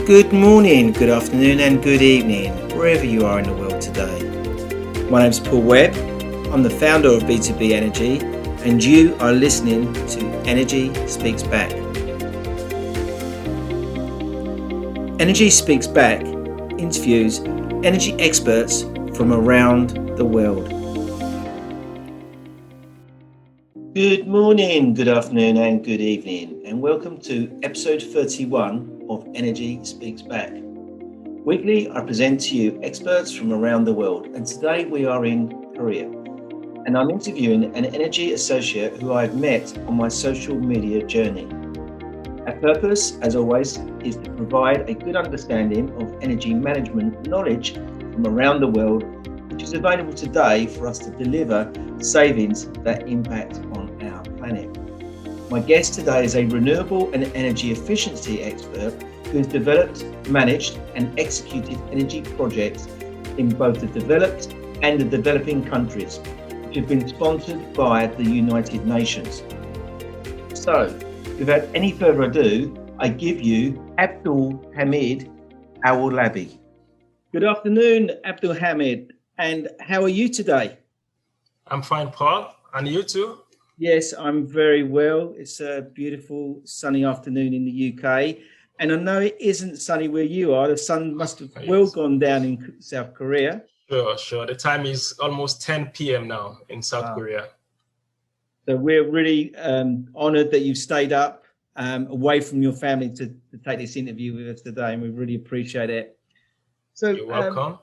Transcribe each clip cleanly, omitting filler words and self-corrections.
Good morning, good afternoon and good evening, wherever you are in the world today. My name's Paul Webb, I'm the founder of B2B Energy, and you are listening to Energy Speaks Back. Energy Speaks Back interviews energy experts from around the world. Good morning, good afternoon and good evening, and welcome to episode 31 of Energy Speaks Back. Weekly, I present to you experts from around the world, and today we are in Korea. And I'm interviewing an energy associate who I've met on my social media journey. Our purpose, as always, is to provide a good understanding of energy management knowledge from around the world, which is available today for us to deliver savings that impact on our planet. My guest today is a renewable and energy efficiency expert who has developed, managed and executed energy projects in both the developed and the developing countries, which have been sponsored by the United Nations. So, without any further ado, I give you Abdulhameed Owolabi. Good afternoon, Abdulhameed, and how are you today? I'm fine, Paul. And you too? Yes, I'm very well. It's a beautiful sunny afternoon in the UK. And I know it isn't sunny where you are. The sun must have well gone down in South Korea. Sure. The time is almost 10 p.m. now in South Korea. So we're really honoured that you've stayed up away from your family to take this interview with us today, and we really appreciate it. So you're welcome.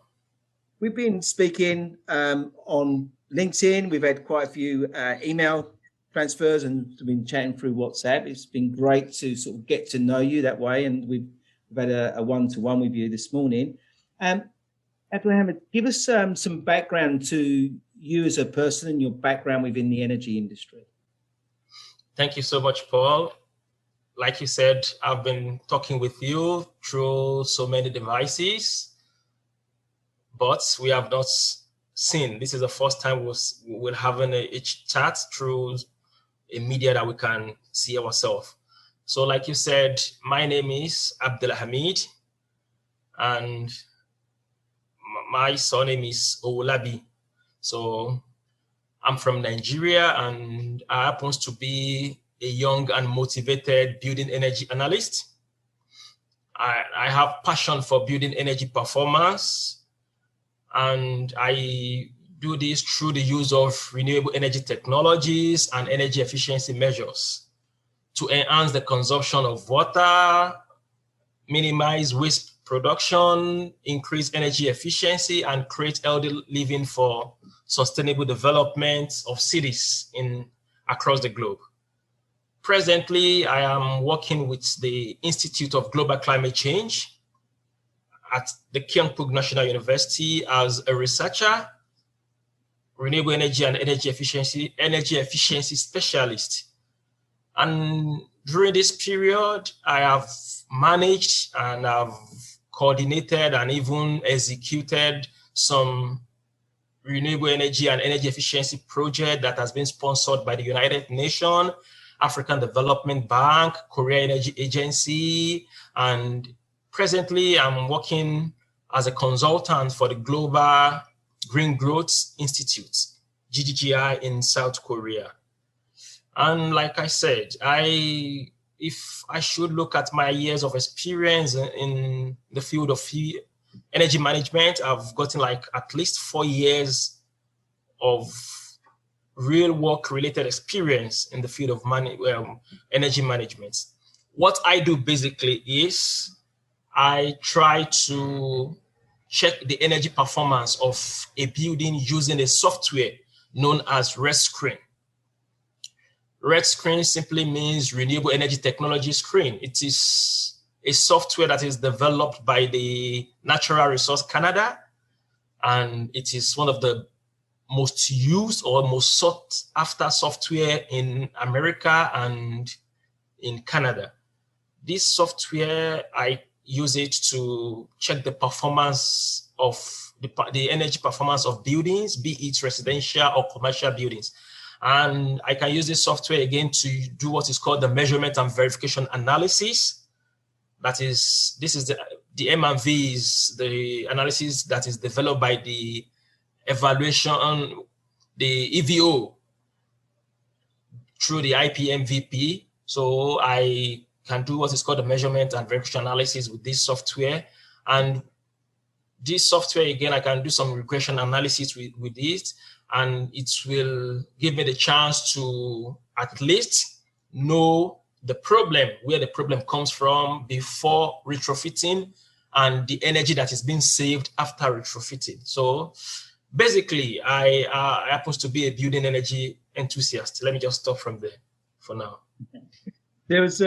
We've been speaking on LinkedIn. We've had quite a few email transfers and been chatting through WhatsApp. It's been great to sort of get to know you that way, and we've had a one-to-one with you this morning. Abdulhameed, give us some background to you as a person and your background within the energy industry. Thank you so much, Paul. Like you said, I've been talking with you through so many devices, but we have not seen. This is the first time we're having a chat through a media that we can see ourselves. So like you said, my name is Abdulhameed, and my surname is Owolabi. So I'm from Nigeria, and I happen to be a young and motivated building energy analyst. I have passion for building energy performance, and I do this through the use of renewable energy technologies and energy efficiency measures to enhance the consumption of water, minimize waste production, increase energy efficiency, and create healthy living for sustainable development of cities across the globe. Presently, I am working with the Institute of Global Climate Change at the Kyungpook National University as a researcher, renewable energy and energy efficiency specialist. And during this period, I have managed and have coordinated and even executed some renewable energy and energy efficiency project that has been sponsored by the United Nations, African Development Bank, Korea Energy Agency, and presently I'm working as a consultant for the Global Green Growth Institute, GGGI, in South Korea. And like I said, if I should look at my years of experience in the field of energy management, I've gotten like at least 4 years of real work-related experience in the field of energy management. What I do basically is I try to check the energy performance of a building using a software known as Red Screen. Red Screen simply means Renewable Energy Technology Screen. It is a software that is developed by the Natural Resource Canada, and it is one of the most used or most sought after software in America and in Canada. This software, I use it to check the performance of the energy performance of buildings, be it residential or commercial buildings. And I can use this software again to do what is called the measurement and verification analysis. This is the M&V is the analysis that is developed by the evaluation, the EVO through the IPMVP. So I can do what is called the measurement and verification analysis with this software. And this software, again, I can do some regression analysis with it, and it will give me the chance to at least know the problem, where the problem comes from before retrofitting, and the energy that is being saved after retrofitting. So basically, I happen to be a building energy enthusiast. Let me just stop from there for now. There was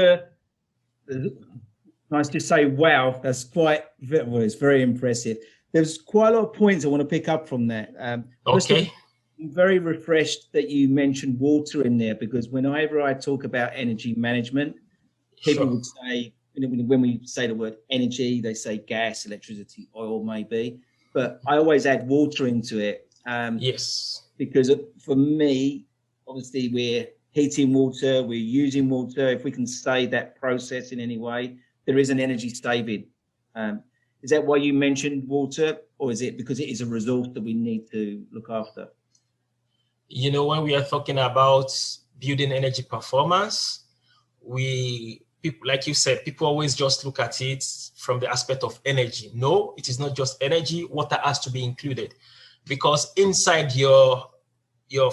nice to say, wow, that's it's very impressive. There's quite a lot of points I want to pick up from that. Okay. I'm very refreshed that you mentioned water in there, because whenever I talk about energy management, people would say, when we say the word energy, they say gas, electricity, oil, maybe. But I always add water into it. Yes. Because for me, obviously, we're heating water, we're using water. If we can save that process in any way, there is an energy saving. Is that why you mentioned water, or is it because it is a resource that we need to look after? When we are talking about building energy performance, people, like you said, people always just look at it from the aspect of energy. No, it is not just energy. Water has to be included, because inside your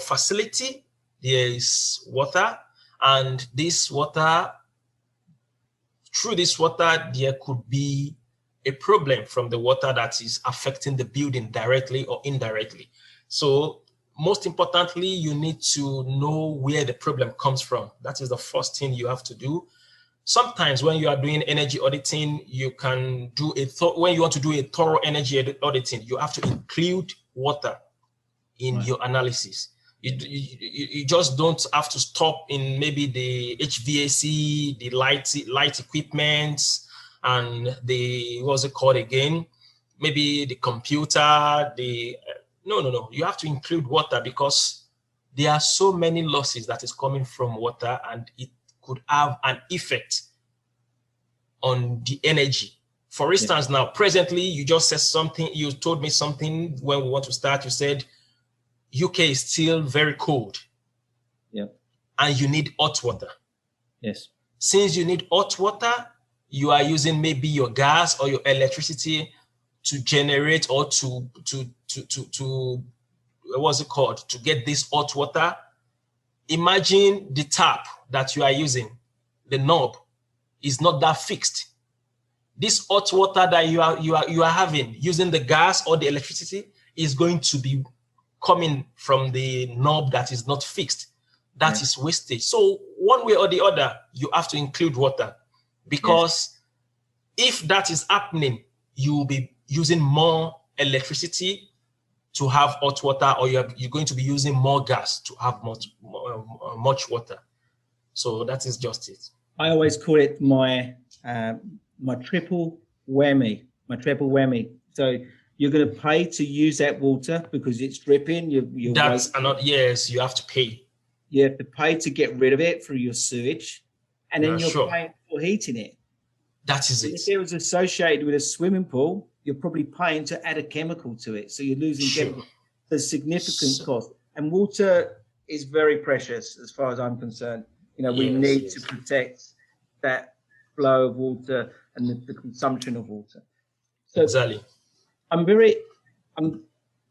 facility, there is water, and through this water, there could be a problem from the water that is affecting the building directly or indirectly. So most importantly, you need to know where the problem comes from. That is the first thing you have to do. Sometimes when you are doing energy auditing, you can do when you want to do a thorough energy auditing, you have to include water in your analysis. You just don't have to stop in maybe the HVAC, the light equipment, and what's it called again? Maybe the computer, no. You have to include water, because there are so many losses that is coming from water, and it could have an effect on the energy. For instance, now, presently, you just said something, you told me something when we want to start. You said UK is still very cold. Yeah. And you need hot water. Yes. Since you need hot water, you are using maybe your gas or your electricity to generate or to what's it called, to get this hot water. Imagine the tap that you are using, the knob is not that fixed. This hot water that you are having using the gas or the electricity is going to be coming from the knob that is not fixed. That is wastage. So one way or the other, you have to include water, because if that is happening, you will be using more electricity to have hot water, or you're going to be using more gas to have much water. So that is just it. I always call it my triple whammy. So you're going to pay to use that water because it's dripping. You have to pay. You have to pay to get rid of it through your sewage, and then you're paying for heating it. That is it. If it was associated with a swimming pool, you're probably paying to add a chemical to it. So you're losing chemical. There's significant cost. And water is very precious as far as I'm concerned. We need to protect that flow of water and the consumption of water. So exactly.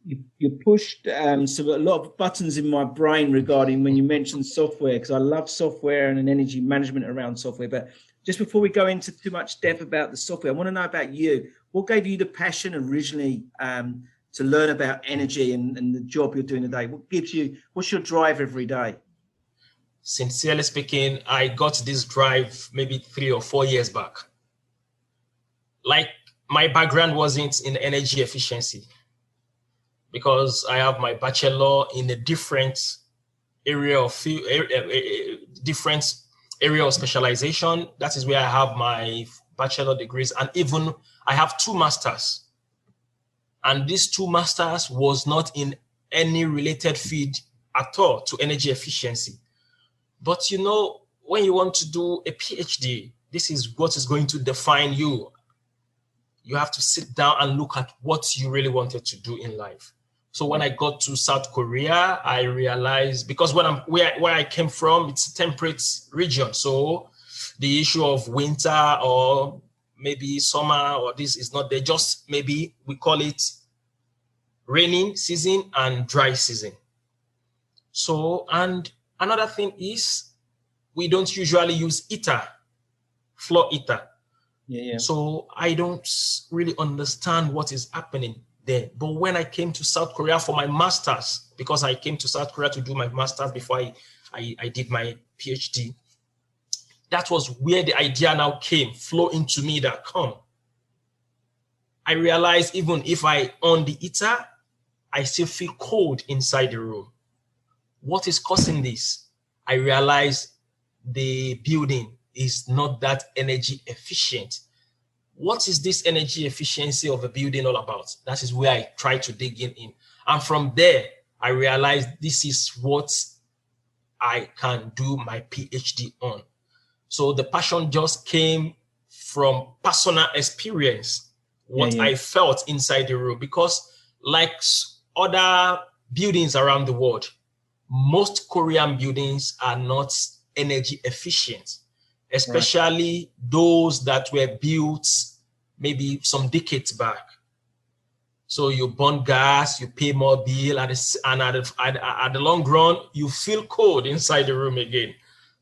You pushed so a lot of buttons in my brain regarding when you mentioned software, because I love software and energy management around software. But just before we go into too much depth about the software, I want to know about you. What gave you the passion originally to learn about energy and the job you're doing today? What's your drive every day? Sincerely speaking, I got this drive maybe 3 or 4 years back. Like, my background wasn't in energy efficiency, because I have my bachelor in a different area of specialization. That is where I have my bachelor degrees, and even I have 2 masters. And these 2 masters was not in any related field at all to energy efficiency. But when you want to do a PhD, this is what is going to define you. You have to sit down and look at what you really wanted to do in life. So when I got to South Korea, I realized, because where I came from, it's a temperate region. So the issue of winter or maybe summer or this is not there. Just maybe we call it raining season and dry season. So, and another thing is we don't usually use heater, floor heater. Yeah. So I don't really understand what is happening there. But when I came to South Korea for my master's, because I came to South Korea to do my master's before I did my PhD, that was where the idea now came, flow into me that I realized even if I on the heater, I still feel cold inside the room. What is causing this? I realized the building is not that energy efficient. What is this energy efficiency of a building all about? That is where I try to dig in. And from there, I realized this is what I can do my PhD on. So the passion just came from personal experience, what I felt inside the room. Because like other buildings around the world, most Korean buildings are not energy efficient, especially those that were built maybe some decades back. So you burn gas, you pay more bill, and at the long run, you feel cold inside the room again.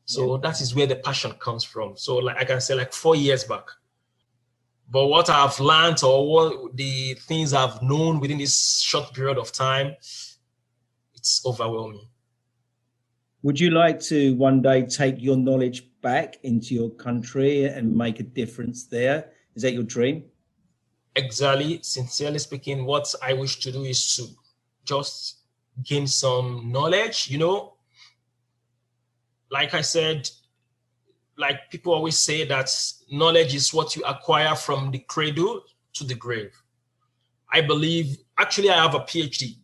So that is where the passion comes from. So like I can say like 4 years back. But what I've learned or what the things I've known within this short period of time, it's overwhelming. Would you like to one day take your knowledge back into your country and make a difference there? Is that your dream? Exactly. Sincerely speaking, what I wish to do is to just gain some knowledge, Like I said, like people always say that knowledge is what you acquire from the cradle to the grave. I believe, actually, I have a PhD,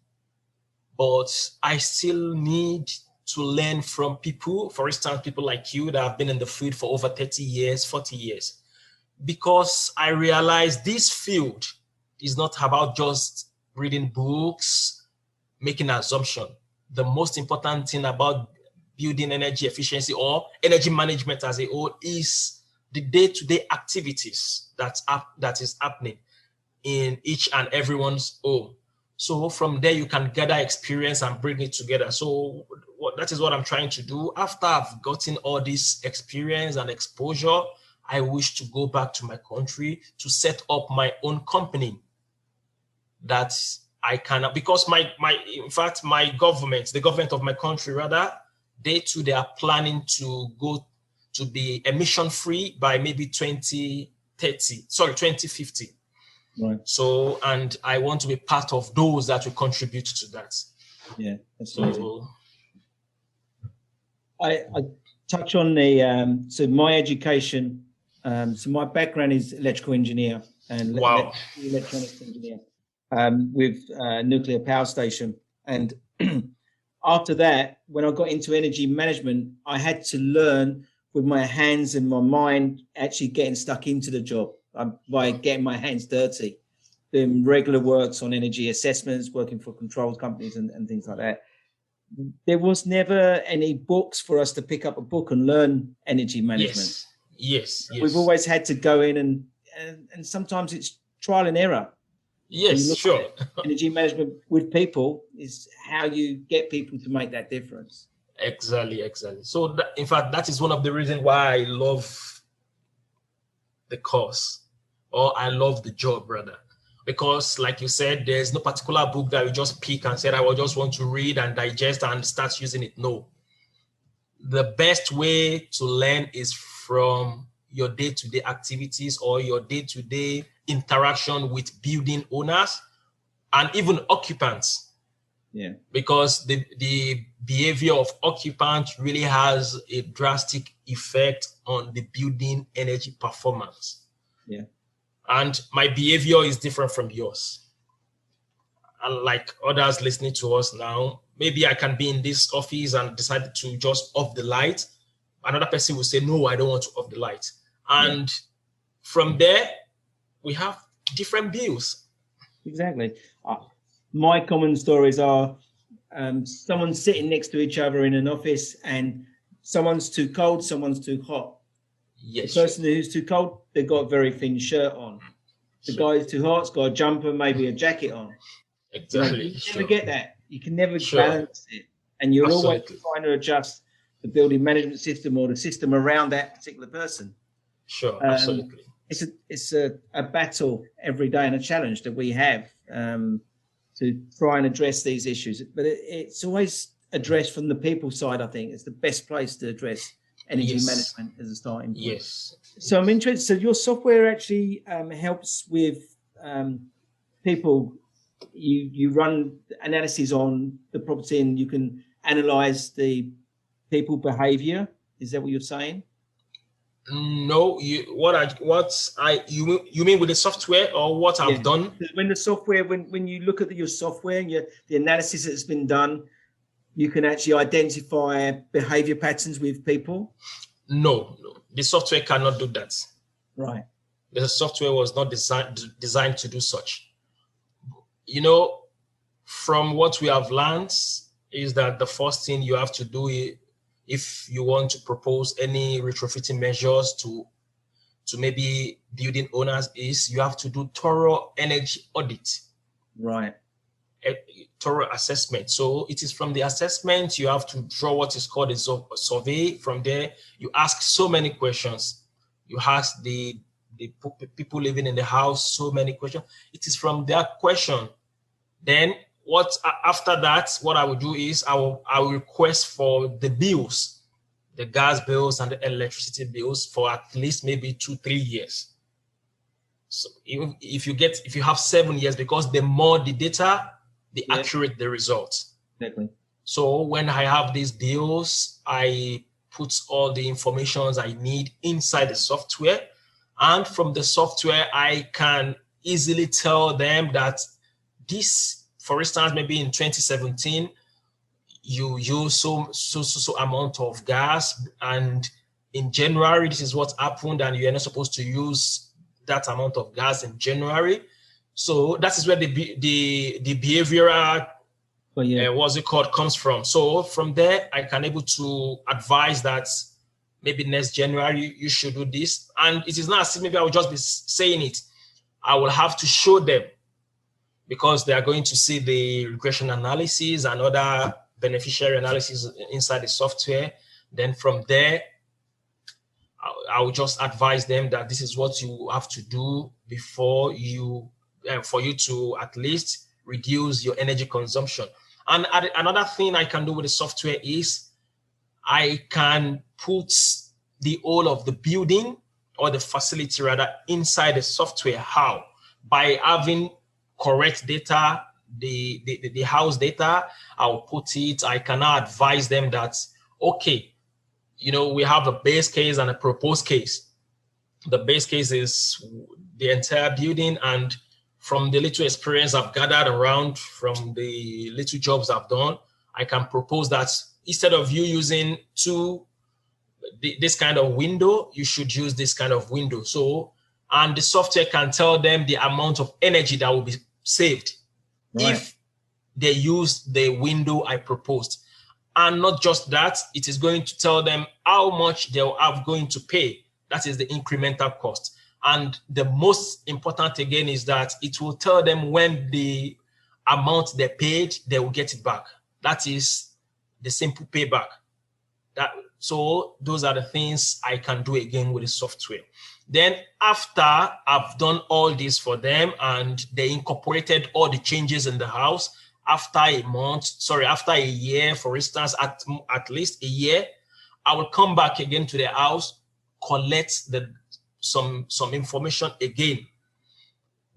but I still need to learn from people, for instance, people like you that have been in the field for over 30 years, 40 years, because I realize this field is not about just reading books, making an assumption. The most important thing about building energy efficiency or energy management as a whole is the day-to-day activities that is happening in each and everyone's home. So from there, you can gather experience and bring it together. So that is what I'm trying to do. After I've gotten all this experience and exposure, I wish to go back to my country to set up my own company that I can, because in fact, my government, the government of my country rather, they are planning to go to be emission free by maybe 2050. Right. So, and I want to be part of those that will contribute to that. Yeah, that's amazing. I touch on the, so my education, so my background is electrical engineer and electronics engineer with nuclear power station. And after that, when I got into energy management, I had to learn with my hands and my mind actually getting stuck into the job by getting my hands dirty, doing regular works on energy assessments, working for controlled companies and things like that. There was never any books for us to pick up a book and learn energy management. Yes. We've always had to go in and sometimes it's trial and error. Yes, sure. Energy management with people is how you get people to make that difference. Exactly. So in fact, that is one of the reasons why I love the course, or I love the job rather. Because like you said, there's no particular book that you just pick and say, I will just want to read and digest and start using it. No. The best way to learn is from your day-to-day activities or your day-to-day interaction with building owners and even occupants. Yeah. Because the behavior of occupants really has a drastic effect on the building energy performance. Yeah. And my behavior is different from yours. And like others listening to us now, maybe I can be in this office and decide to just off the light. Another person will say, no, I don't want to off the light. And from there, we have different bills. Exactly. My common stories are someone's sitting next to each other in an office and someone's too cold, someone's too hot. Yes. The person who's too cold, they've got a very thin shirt on. The guy who's too hot's got a jumper, maybe a jacket on. Exactly. You never get that. You can never balance it. And you're always trying to adjust the building management system or the system around that particular person. Sure, absolutely. It's a battle every day and a challenge that we have to try and address these issues. But it's always addressed from the people side, I think. It's the best place to address energy management as a starting point. Yes. So I'm interested. So your software actually helps with people. You run analysis on the property and you can analyze the people behavior. Is that what you're saying? No, you mean with the software or what I've done? When the software, when you look at your software and the analysis that's been done, you can actually identify behavior patterns with people? No, the software cannot do that. Right. The software was not designed to do such. From what we have learned is that the first thing you have to do if you want to propose any retrofitting measures to maybe building owners is you have to do thorough energy audit. Right. A thorough assessment. So it is from the assessment you have to draw what is called a survey. From there, you ask so many questions. You ask the people living in the house so many questions. It is from their question. Then after that, what I will do is I will request for the bills, the gas bills and the electricity bills for at least maybe 2-3 years. So if you have 7 years, because the more the data, the accurate the results. Exactly. So when I have these bills, I put all the information I need inside the software. And from the software, I can easily tell them that this, for instance, maybe in 2017, you use so amount of gas, and in January, this is what happened, and you're not supposed to use that amount of gas in January. So that is where the behavioral, what's it called, comes from. So from there, I can able to advise that maybe next January you should do this. And it is not as if maybe I will just be saying it. I will have to show them, because they are going to see the regression analysis and other beneficiary analysis inside the software. Then from there, I will just advise them that this is what you have to do before for you to at least reduce your energy consumption. And another thing I can do with the software is I can put the whole of the building or the facility rather inside the software. How? By having correct data, the house data, I'll put it. I can now advise them that, okay, we have a base case and a proposed case. The base case is the entire building, and from the little experience I've gathered around, from the little jobs I've done, I can propose that instead of you using this kind of window, you should use this kind of window. So, and the software can tell them the amount of energy that will be saved if they use the window I proposed. And not just that, it is going to tell them how much they are going to pay. That is the incremental cost. And the most important again is that it will tell them when the amount they paid, they will get it back. That is the simple payback. So those are the things I can do again with the software. Then after I've done all this for them and they incorporated all the changes in the house, after a year, for instance, at least a year, I will come back again to the house, collect some information again.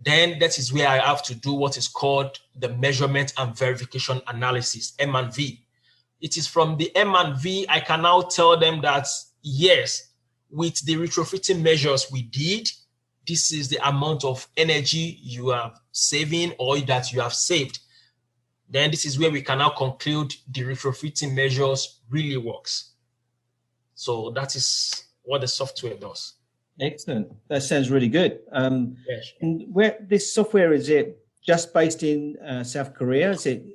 Then that is where I have to do what is called the measurement and verification analysis, M&V. It is from the M&V I can now tell them that, yes, with the retrofitting measures we did, this is the amount of energy you are saving or that you have saved. Then this is where we can now conclude the retrofitting measures really works. So that is what the software does. Excellent. That sounds really good. Yes. And where this software, is it just based in South Korea? Is it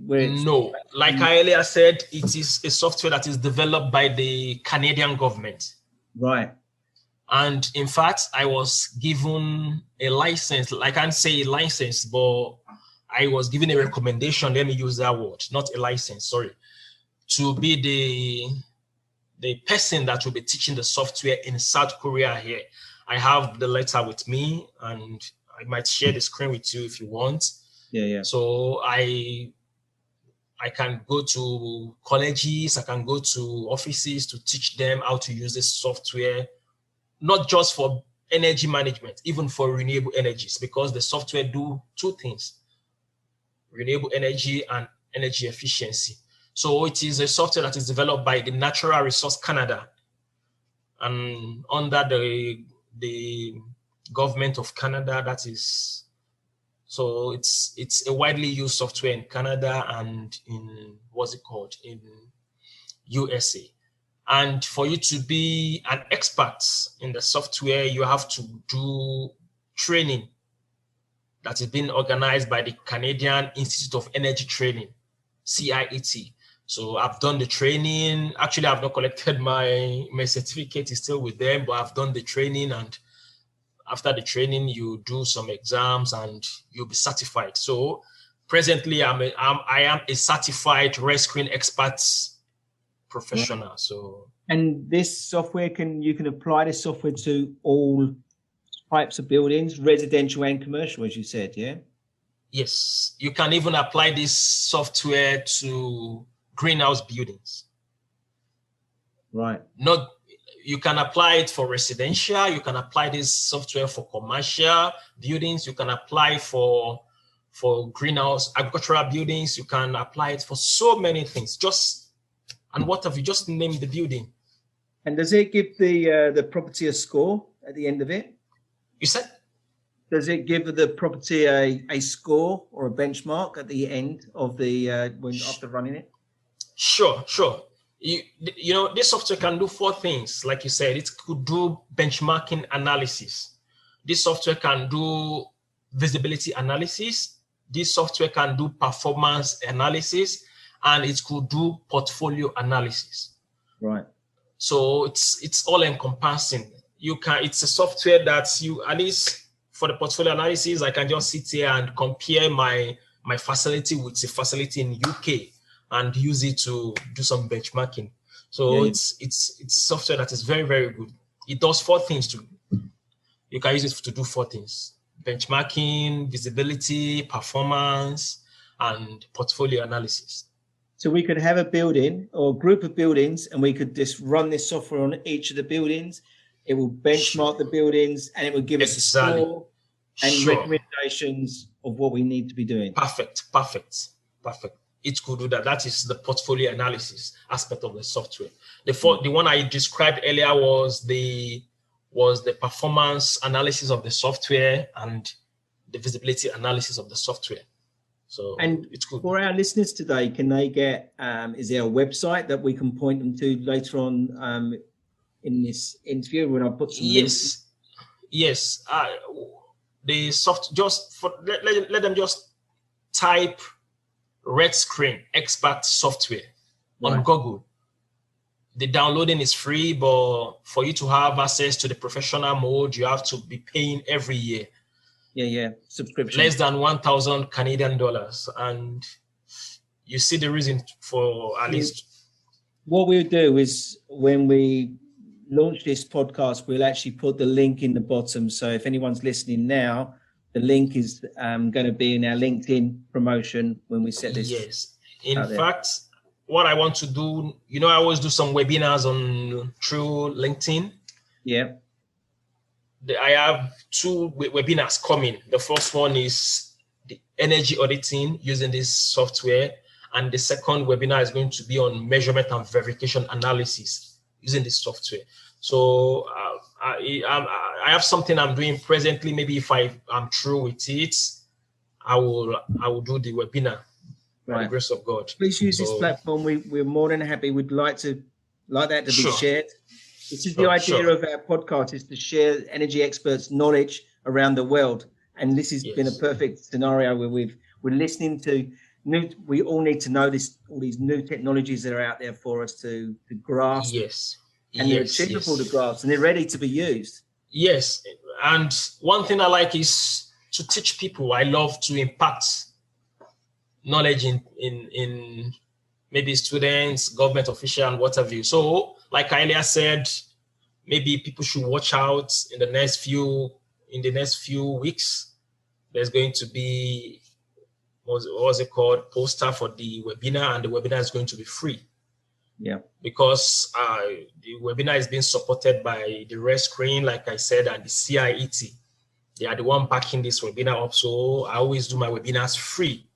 where it's No, like I earlier said, it is a software that is developed by the Canadian government. right? And in fact, I was given a license. I can't say a license, but I was given a recommendation. Let me use that word, not a license, sorry, to be the person that will be teaching the software in South Korea here. I have the letter with me, and I might share the screen with you if you want. Yeah. So I can go to colleges, I can go to offices to teach them how to use this software, not just for energy management, even for renewable energies, because the software do two things: renewable energy and energy efficiency. So it is a software that is developed by the Natural Resource Canada and under the government of Canada. That is, so it's a widely used software in Canada and in in USA. And for you to be an expert in the software, you have to do training that is being organized by the Canadian Institute of Energy Training, CIET. So I've done the training. Actually, I've not collected my certificate, is still with them, but I've done the training, and after the training, you do some exams and you'll be certified. So presently, I am a certified rescreen expert professional. Right. So, and this software you can apply this software to all types of buildings, residential and commercial, as you said, yeah? Yes, you can even apply this software to greenhouse buildings. Right. You can apply it for residential. You can apply this software for commercial buildings. You can apply for greenhouse agricultural buildings. You can apply it for so many things. And what have you just named the building? And does it give the property a score at the end of it? You said? Does it give the property a score or a benchmark at the end of after running it? Sure. You know, this software can do four things. Like you said, it could do benchmarking analysis. This software can do visibility analysis. This software can do performance analysis, and it could do portfolio analysis. Right. So it's all encompassing. It's a software that at least for the portfolio analysis, I can just sit here and compare my facility with the facility in UK and use it to do some benchmarking. So yeah. It's software that is very, very good. It does four things too. You can use it to do four things: benchmarking, visibility, performance, and portfolio analysis. So we could have a building or a group of buildings, and we could just run this software on each of the buildings. It will benchmark the buildings, and it will give us a score and recommendations of what we need to be doing. Perfect. It could do that. That is the portfolio analysis aspect of the software. The one I described earlier was the performance analysis of the software and the visibility analysis of the software. So, and it's good. For our listeners today, can they get? Is there a website that we can point them to later on in this interview when I put some links? Yes. The let them just type Red Screen Expert Software on Google. The downloading is free, but for you to have access to the professional mode, you have to be paying every year. Yeah, subscription. Less than 1,000 Canadian dollars, and you see the reason for at least. What we'll do is when we launch this podcast, we'll actually put the link in the bottom. So if anyone's listening now, the link is going to be in our LinkedIn promotion when we set this. Yes. In fact, what I want to do, I always do some webinars through LinkedIn. Yeah. I have two webinars coming. The first one is the energy auditing using this software. And the second webinar is going to be on measurement and verification analysis using this software. So I have something I'm doing presently. Maybe if I'm through with it, I will do the webinar by the grace of God. Please use this platform. We're more than happy. We'd like that to be shared. This is the idea of our podcast, is to share energy experts' knowledge around the world. And this has been a perfect scenario where we're listening to we all need to know all these new technologies that are out there for us to grasp. Yes. And they're achievable to grasp, and they're ready to be used. Yes. And one thing I like is to teach people. I love to impact knowledge in maybe students, government officials, and what have you. So, like I earlier said, maybe people should watch out in the next few weeks. There's going to be what's it called, poster for the webinar, and the webinar is going to be free. Yeah. Because the webinar is being supported by the Red Screen, like I said, and the CIET. They are the one backing this webinar up. So I always do my webinars free.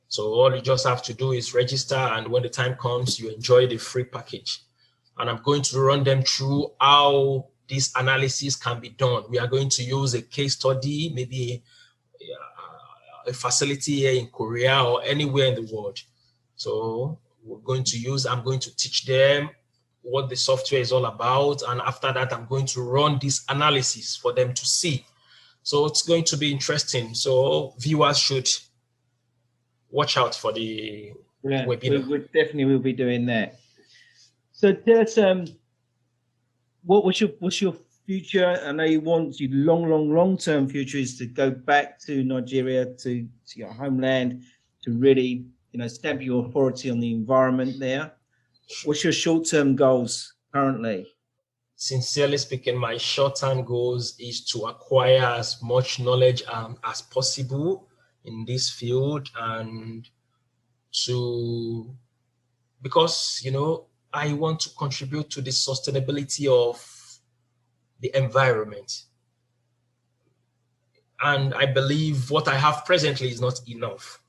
So all you just have to do is register, and when the time comes, you enjoy the free package. And I'm going to run them through how this analysis can be done. We are going to use a case study, maybe a facility here in Korea or anywhere in the world. So I'm going to teach them what the software is all about. And after that, I'm going to run this analysis for them to see. So it's going to be interesting. So viewers should watch out for the webinar. We definitely will be doing that. So tell us, what's your future? I know you want your long-term future is to go back to Nigeria, to your homeland, to really, stamp your authority on the environment there. What's your short-term goals currently? Sincerely speaking, my short-term goals is to acquire as much knowledge as possible in this field, and because I want to contribute to the sustainability of the environment. And I believe what I have presently is not enough.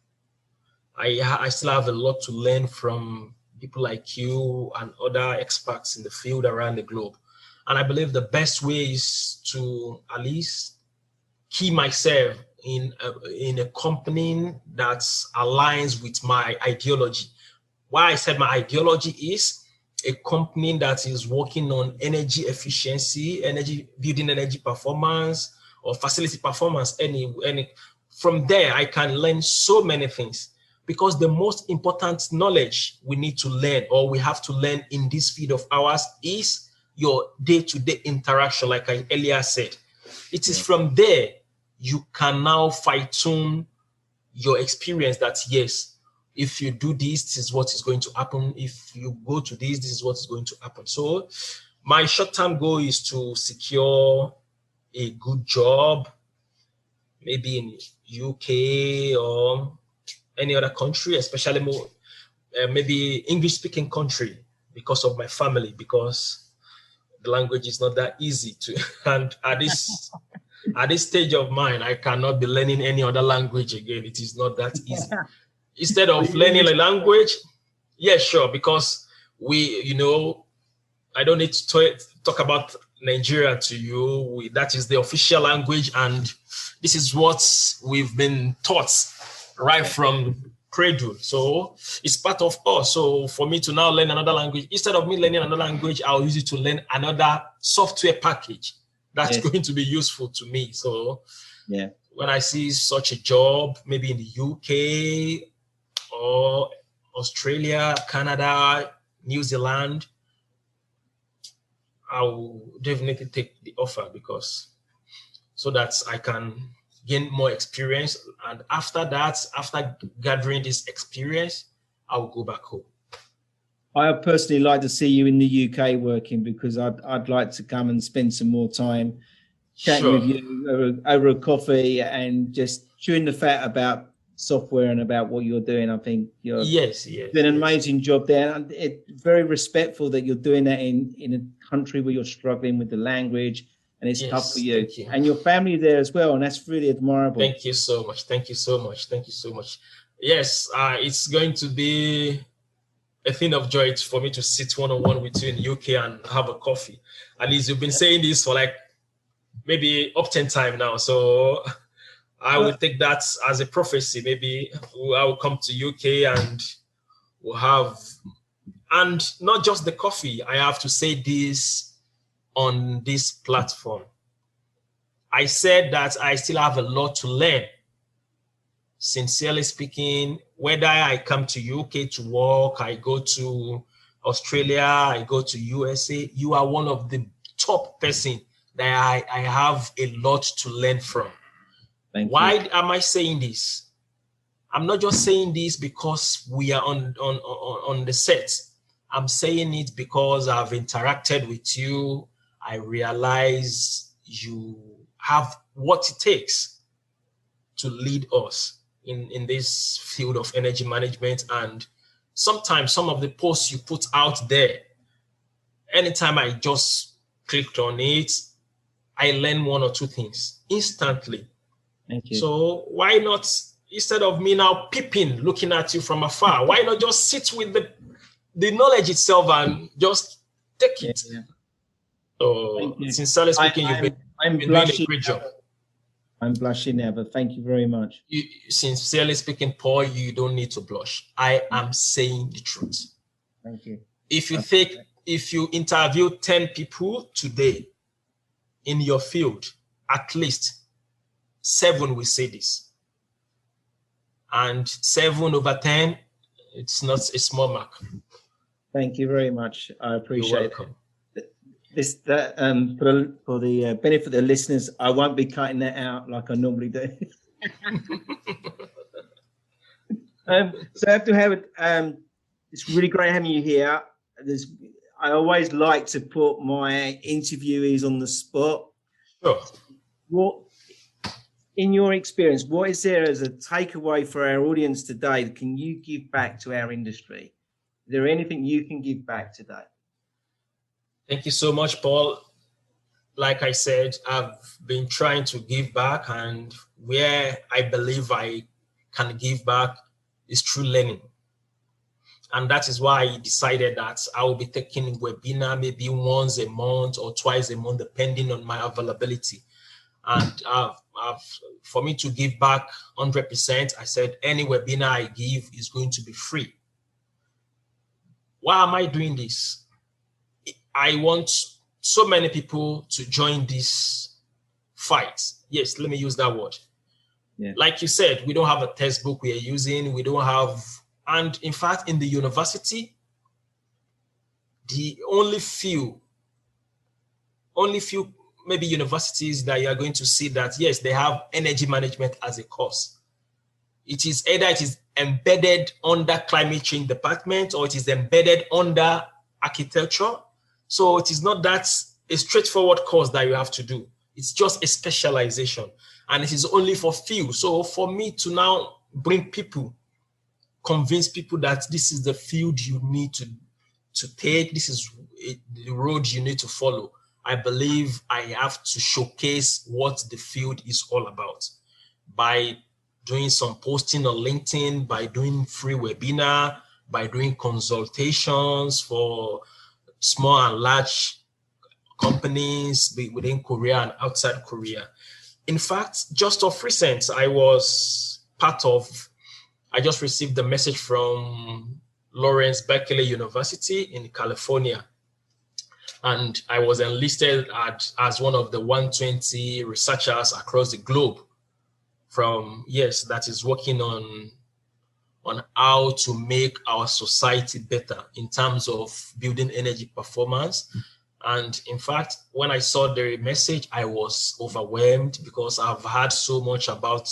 I still have a lot to learn from people like you and other experts in the field around the globe. And I believe the best way is to at least key myself in a company that aligns with my ideology. Why I said my ideology is a company that is working on energy efficiency, building energy performance, or facility performance. From there, I can learn so many things, because the most important knowledge we need to learn, or we have to learn in this field of ours, is your day-to-day interaction. Like I earlier said, it is from there you can now fine-tune your experience that, yes, if you do this, this is what is going to happen. If you go to this is what is going to happen. So my short-term goal is to secure a good job, maybe in UK or any other country, especially maybe English-speaking country, because of my family, because the language is not that easy to. And at this stage of mine, I cannot be learning any other language again. It is not that easy. Instead of learning a language, sure, because I don't need to talk about Nigeria to you. That is the official language, and this is what we've been taught right from cradle. So it's part of us. So for me to now learn another language, instead of me learning another language, I'll use it to learn another software package that's going to be useful to me. So when I see such a job, maybe in the UK or Australia, Canada, New Zealand, I will definitely take the offer, so that I can gain more experience. And after that, after gathering this experience, I will go back home. I personally like to see you in the UK working, because I'd like to come and spend some more time chatting with you over a coffee and just chewing the fat about software and about what you're doing. I think you're doing an amazing job there. And it's very respectful that you're doing that in a country where you're struggling with the language and it's tough for you. And your family there as well. And that's really admirable. Thank you so much. Thank you so much. Thank you so much. Yes, it's going to be a thing of joy for me to sit one-on-one with you in the UK and have a coffee. At least you've been saying this for like maybe up 10 time now. So I will take that as a prophecy. Maybe I will come to UK and we'll have And not just the coffee. I have to say this on this platform. I said that I still have a lot to learn. Sincerely speaking, whether I come to UK to work, I go to Australia, I go to USA, you are one of the top person that I have a lot to learn from. Why am I saying this? I'm not just saying this because we are on the set. I'm saying it because I've interacted with you. I realize you have what it takes to lead us in this field of energy management. And sometimes some of the posts you put out there, anytime I just clicked on it, I learn one or two things instantly. Thank you. So why not, instead of me now peeping, looking at you from afar, why not just sit with the knowledge itself and just take it? Yeah. So sincerely speaking, you've been doing a great job. I'm blushing now, but thank you very much. Sincerely speaking, Paul, you don't need to blush. I am saying the truth. Thank you. If you interview 10 people today in your field, at least 7 will say this. And 7 over 10, it's not a small mark. Thank you very much. I appreciate You're welcome. it. For the benefit of the listeners, I won't be cutting that out like I normally do. So Abdulhameed, it's really great having you here. I always like to put my interviewees on the spot. Sure. What, in your experience, what is there as a takeaway for our audience today that can you give back to our industry? Is there anything you can give back today? Thank you so much, Paul. Like I said, I've been trying to give back, and where I believe I can give back is through learning. And that is why I decided that I will be taking a webinar maybe once a month or twice a month, depending on my availability. And for me to give back 100%, I said any webinar I give is going to be free. Why am I doing this? I want so many people to join this fight. Yes, let me use that word. Yeah. Like you said, we don't have a textbook we are using. We don't have, and in fact, in the university, the only few maybe universities that you are going to see that, yes, they have energy management as a course. It is either it is embedded under climate change department or it is embedded under architecture. So it is not that a straightforward course that you have to do. It's just a specialization, and it is only for few. So for me to now convince people that this is the field you need to take, this is the road you need to follow, I believe I have to showcase what the field is all about by doing some posting on LinkedIn, by doing free webinar, by doing consultations for small and large companies within Korea and outside Korea. In fact, just of recent, I just received a message from Lawrence Berkeley University in California. And I was enlisted as one of the 120 researchers across the globe that is working on how to make our society better in terms of building energy performance. And in fact, when I saw the message, I was overwhelmed because I've heard so much about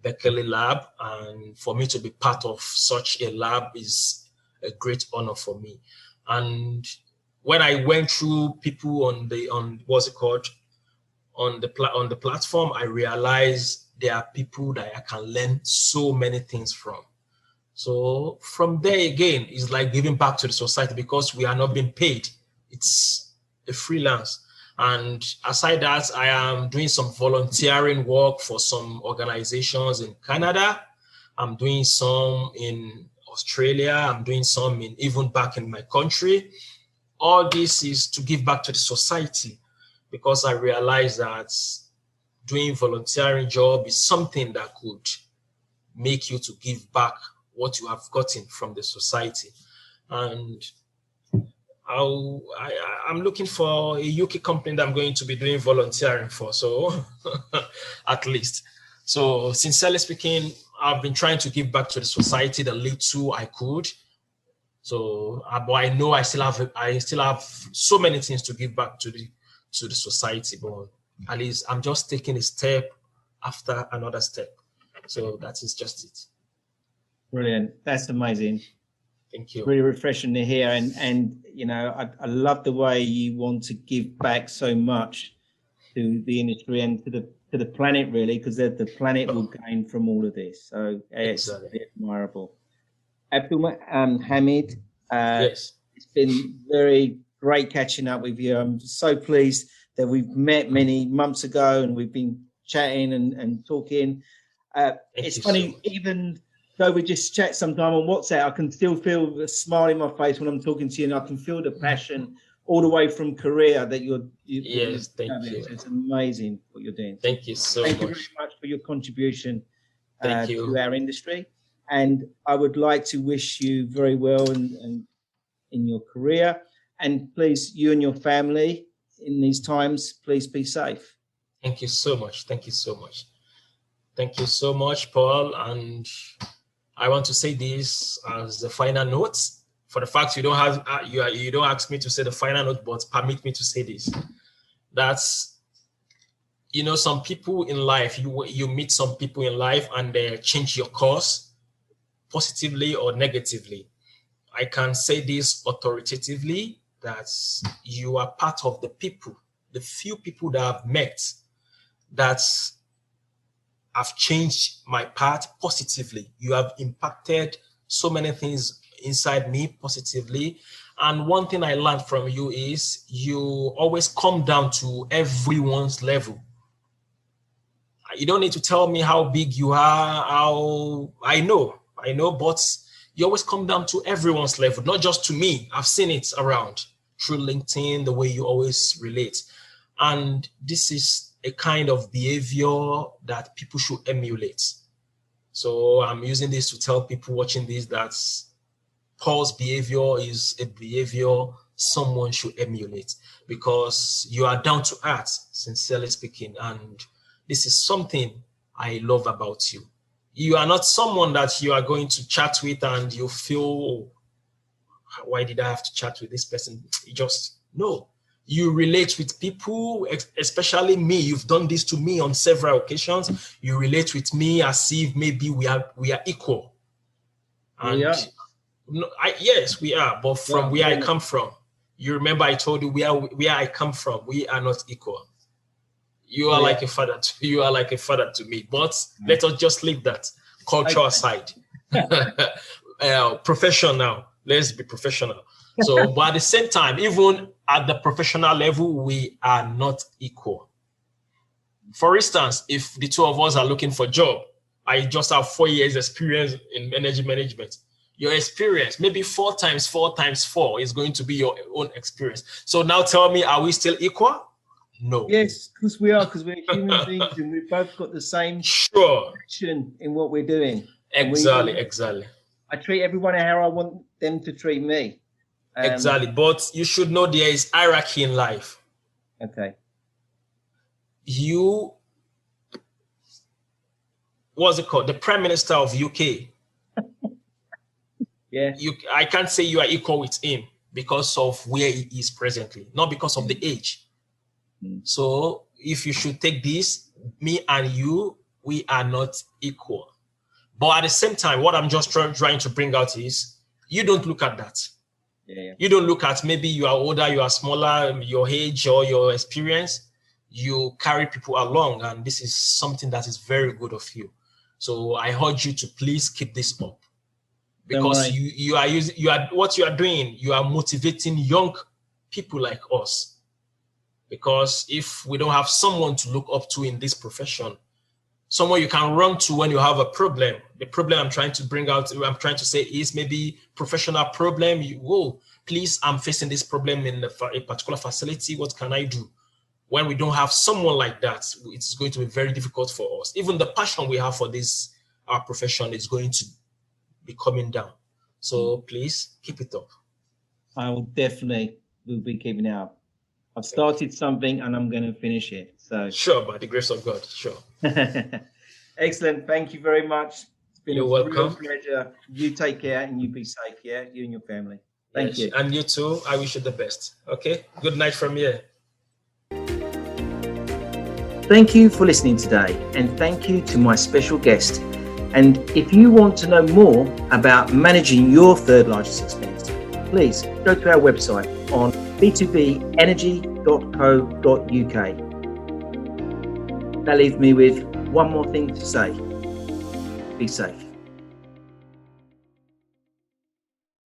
Berkeley Lab, and for me to be part of such a lab is a great honor for me. And when I went through people on the platform, I realized there are people that I can learn so many things from. So from there again, it's like giving back to the society because we are not being paid. It's a freelance. And aside that, I am doing some volunteering work for some organizations in Canada. I'm doing some in Australia. I'm doing some even back in my country. All this is to give back to the society because I realize that doing volunteering job is something that could make you to give back what you have gotten from the society. And I'm looking for a UK company that I'm going to be doing volunteering for. So at least. So sincerely speaking, I've been trying to give back to the society the little I could. So, but I know I still have so many things to give back to the society. But at least I'm just taking a step after another step. So that is just it. Brilliant. That's amazing. Thank you. Really refreshing to hear. And you know, I love the way you want to give back so much to the industry and to the planet, really, because the planet will gain from all of this. So it's Exactly. admirable. Abdulhameed, Yes. It's been very great catching up with you. I'm so pleased that we've met many months ago and we've been chatting and talking. It's funny, so even though we just chat sometime on WhatsApp, I can still feel the smile in my face when I'm talking to you, and I can feel the passion all the way from Korea that you're yes, thank you. So it's amazing what you're doing. Thank you so much. Thank you very much for your contribution to our industry. And I would like to wish you very well and in your career. And please, you and your family in these times, please be safe. Thank you so much. Thank you so much. Thank you so much, Paul. And I want to say this as the final note. For the fact you don't have you don't ask me to say the final note, but permit me to say this. That's, you know, some people in life, you meet some people in life and they change your course positively or negatively. I can say this authoritatively, that you are part of the people, the few people that I've met that have changed my path positively. You have impacted so many things inside me positively. And one thing I learned from you is you always come down to everyone's level. You don't need to tell me how big you are, how I know, but you always come down to everyone's level, not just to me. I've seen it around through LinkedIn, the way you always relate. And this is a kind of behavior that people should emulate. So I'm using this to tell people watching this that Paul's behavior is a behavior someone should emulate, because you are down to earth, sincerely speaking. And this is something I love about you. You are not someone that you are going to chat with and you feel, oh, why did I have to chat with this person? You just, no. You relate with people, especially me. You've done this to me on several occasions. You relate with me as if maybe we are equal. And yes, we are. But from where I come from, you remember I told you where I come from, we are not equal. You are like a father. You are like a father to me. But let us just leave that culture aside. Professional. Let's be professional. So, but at the same time, even at the professional level, we are not equal. For instance, if the two of us are looking for a job, I just have 4 years experience in energy management. Your experience, maybe 4 times 4 times 4 is going to be your own experience. So now tell me, are we still equal? No. Yes, because we are, because we're human beings and we've both got the same passion in what we're doing. Exactly. I treat everyone how I want them to treat me. Exactly. But you should know there is hierarchy in life. Okay. You, what's it called? The Prime Minister of UK. Yeah. I can't say you are equal with him because of where he is presently, not because of the age. So if you should take this, me and you, we are not equal. But at the same time, what I'm just trying to bring out is you don't look at that. Yeah. You don't look at maybe you are older, you are smaller, your age or your experience. You carry people along, and this is something that is very good of you. So I urge you to please keep this up, because you are what you are doing. You are motivating young people like us. Because if we don't have someone to look up to in this profession, someone you can run to when you have a problem. The problem I'm trying to bring out, I'm trying to say is maybe professional problem. Please, I'm facing this problem in a particular facility. What can I do? When we don't have someone like that, it's going to be very difficult for us. Even the passion we have for this, our profession, is going to be coming down. So please keep it up. I will definitely will be keeping it up. I've started something and I'm going to finish it. So sure, by the grace of God, sure. Excellent. Thank you very much. It's been You're a welcome. real pleasure. You take care and you be safe. Yeah, you and your family. Thank you. And you too. I wish you the best. Okay. Good night from here. Thank you for listening today, and thank you to my special guest. And if you want to know more about managing your third largest expense, please go to our website on b2benergy.co.uk. That leaves me with one more thing to say. Be safe.